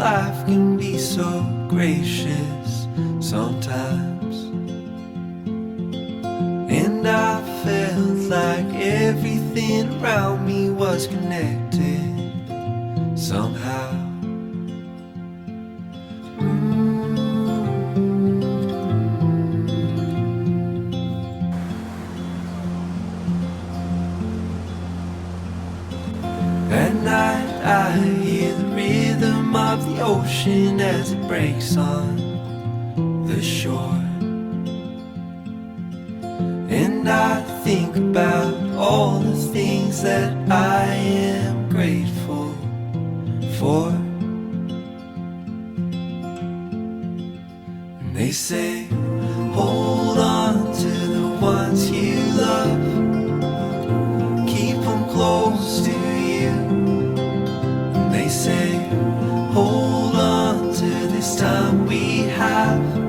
life can be so gracious sometimes. And I felt like everything around me was connected somehow. At night I hear the rhythm of the ocean as it breaks on the shore. And I think about all the things that I am grateful for. And they say